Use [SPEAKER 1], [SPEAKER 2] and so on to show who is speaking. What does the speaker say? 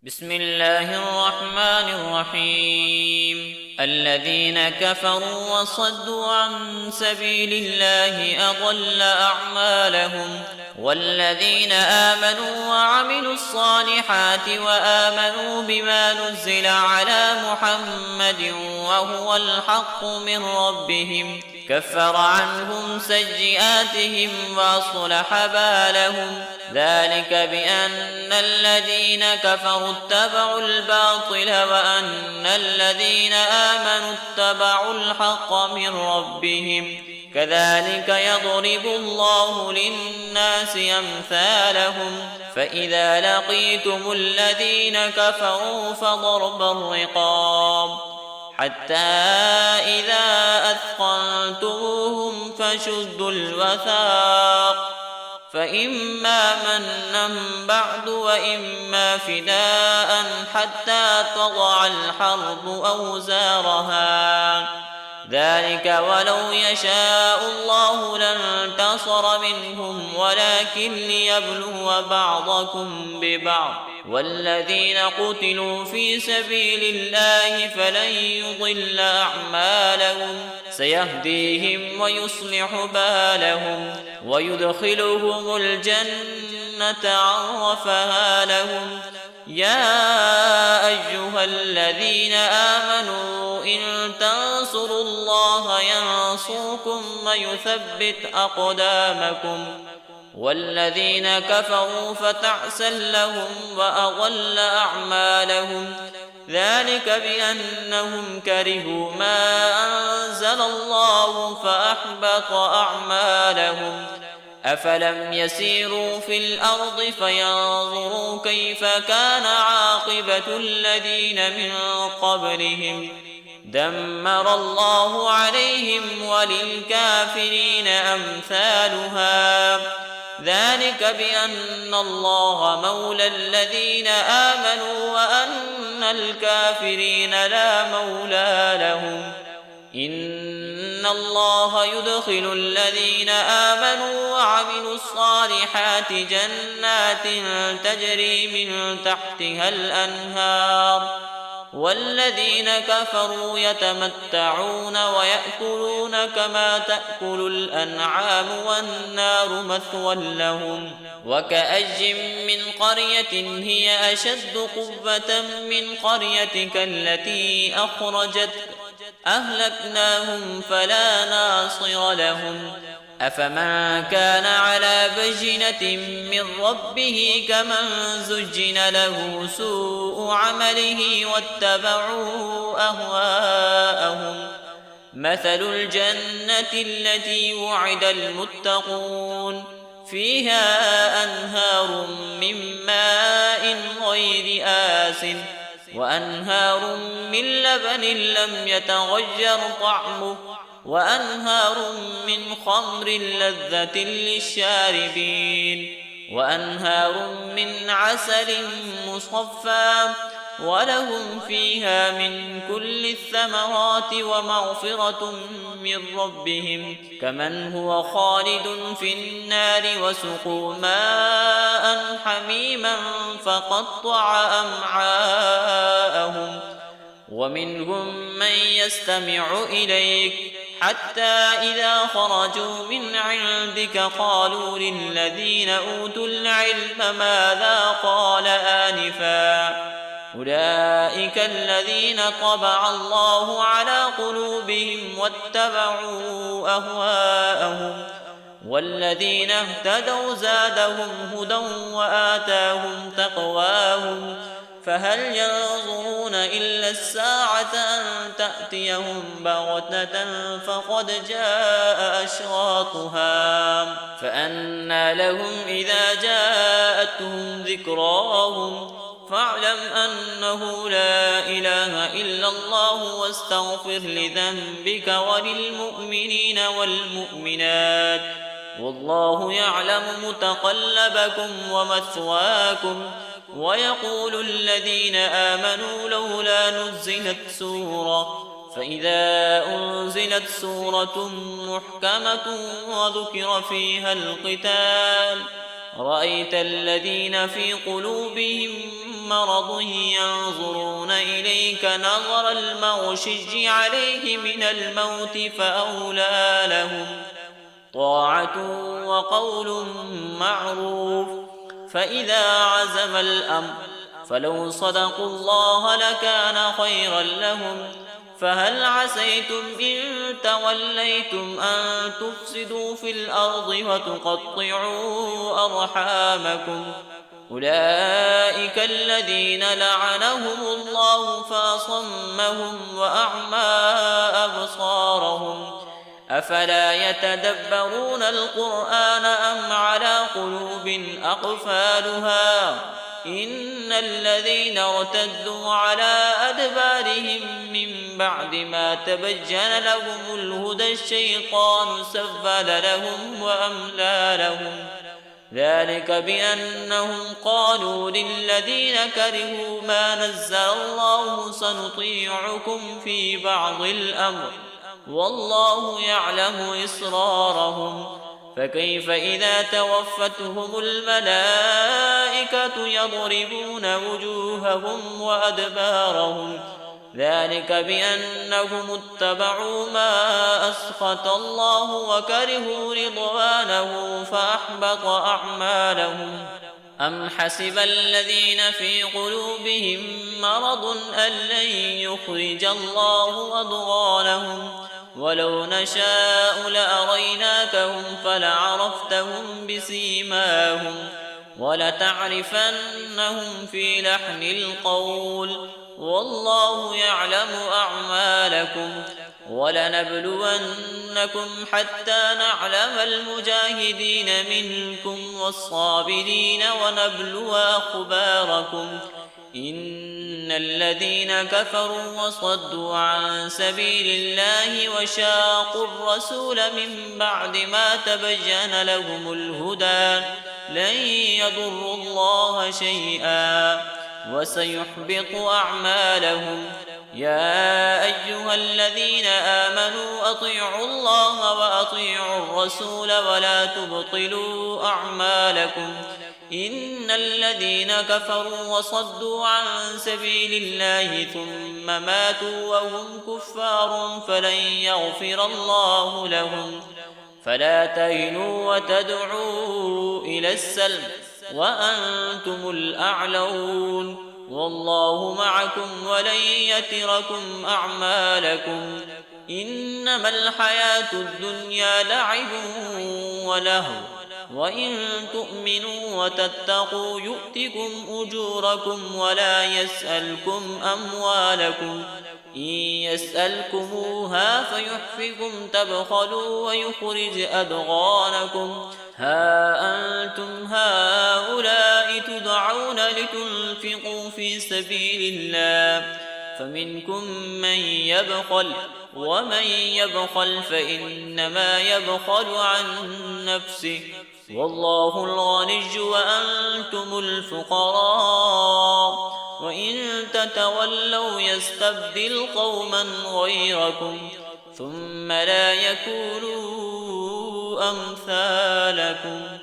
[SPEAKER 1] بسم الله الرحمن الرحيم. الذين كفروا وصدوا عن سبيل الله أضل أعمالهم، والذين آمنوا وعملوا الصالحات وآمنوا بما نزل على محمد وهو الحق من ربهم كفر عنهم سيئاتهم وأصلح بالهم. ذلك بأن الذين كفروا اتبعوا الباطل وأن الذين آمنوا اتبعوا الحق من ربهم. كذلك يضرب الله للناس أمثالهم. فإذا لقيتم الذين كفروا فضرب الرقاب حتى إذا أثخنتموهم فشدوا الوثاق، فإما منا بعد وإما فداء حتى تضع الحرب أوزارها. ذلك ولو يشاء الله لانتصر منهم ولكن ليبلو بعضكم ببعض. والذين قتلوا في سبيل الله فلن يضل أعمالهم سيهديهم ويصلح بالهم ويدخلهم الجنة عرفها لهم. يا أيها الذين آمنوا إن تنصروا الله ينصركم ويثبت أقدامكم. والذين كفروا فتعسا لهم وأضل أعمالهم. ذلك بأنهم كرهوا ما أنزل الله فأحبط أعمالهم. أفلم يسيروا في الأرض فينظروا كيف كان عاقبة الذين من قبلهم دمر الله عليهم وللكافرين أمثالها. ذلك بأن الله مولى الذين آمنوا وأن الكافرين لا مولى لهم. إن الله يدخل الذين آمنوا وعملوا الصالحات جنات تجري من تحتها الأنهار، والذين كفروا يتمتعون ويأكلون كما تأكل الأنعام والنار مثوى لهم. وكأي من قرية هي أشد قوة من قريتك التي أخرجتك أهلكناهم فلا ناصر لهم. أفمن كان على بينة من ربه كمن زجن له سوء عمله واتبعوا أهواءهم. مثل الجنة التي وعد المتقون فيها أنهار من ماء غير آسن وأنهار من لبن لم يتغير طعمه وأنهار من خمر لذة للشاربين وأنهار من عسل مصفى ولهم فيها من كل الثمرات ومغفرة من ربهم كمن هو خالد في النار وسقوا ماء حميما فقطع أمعاءهم. ومنهم من يستمع إليك حتى إذا خرجوا من عندك قالوا للذين أوتوا العلم ماذا قال آنفا أولئك الذين طبع الله على قلوبهم واتبعوا أهواءهم. والذين اهتدوا زادهم هدى وآتاهم تقواهم. فهل ينظرون إلا الساعة أن تأتيهم بغتة فقد جاء أشراطها فأنى لهم إذا جاءتهم ذكراهم. فاعلم أنه لا إله إلا الله واستغفر لذنبك وللمؤمنين والمؤمنات والله يعلم متقلبكم ومثواكم. ويقول الذين آمنوا لولا نزلت سورة فإذا أنزلت سورة محكمة وذكر فيها القتال رأيت الذين في قلوبهم مرض ينظرون إليك نظر المغشي عليه من الموت فأولى لهم طاعة وقول معروف. فإذا عزم الأمر فلو صدقوا الله لكان خيرا لهم. فهل عسيتم إن توليتم أن تفسدوا في الأرض وتقطعوا أرحامكم؟ أولئك الذين لعنهم الله فأصمهم وأعمى أبصارهم. أفلا يتدبرون القرآن أم على قلوب أقفالها؟ إن الذين ارتدوا على أدبارهم من بعد ما تبين لهم الهدى الشيطان سول لهم وأملى لهم. ذلك بأنهم قالوا للذين كرهوا ما نزل الله سنطيعكم في بعض الأمر والله يعلم إسرارهم. فكيف إذا توفتهم الملائكة يضربون وجوههم وأدبارهم؟ ذلك بأنهم اتبعوا ما أسخط الله وكرهوا رضوانه فأحبط أعمالهم. أم حسب الذين في قلوبهم مرض أن لن يخرج الله أضغانهم؟ ولو نشاء لأريناكهم فلعرفتهم بسيماهم ولتعرفنهم في لحن القول والله يعلم أعمالكم. ولنبلونكم حتى نعلم المجاهدين منكم والصابرين ونبلو أخباركم. إن الذين كفروا وصدوا عن سبيل الله وشاقوا الرسول من بعد ما تبين لهم الهدى لن يضروا الله شيئا وسيحبط أعمالهم. يا أيها الذين آمنوا أطيعوا الله وأطيعوا الرسول ولا تبطلوا أعمالكم. إن الذين كفروا وصدوا عن سبيل الله ثم ماتوا وهم كفار فلن يغفر الله لهم. فلا تهنوا وتدعوا إلى السلم وأنتم الأعلون والله معكم ولن يتركم أعمالكم. إنما الحياة الدنيا لعب ولهو وإن تؤمنوا وتتقوا يؤتكم أجوركم ولا يسألكم أموالكم. إن يسألكموها فيحفكم تبخلوا ويخرج أضغانكم. ها أنتم هؤلاء تدعون لتنفقوا في سبيل الله فمنكم من يبخل ومن يبخل فإنما يبخل عن نفسه والله الغني وأنتم الفقراء. وإن تتولوا يستبدل قوما غيركم ثم لا يكونوا أمثالكم.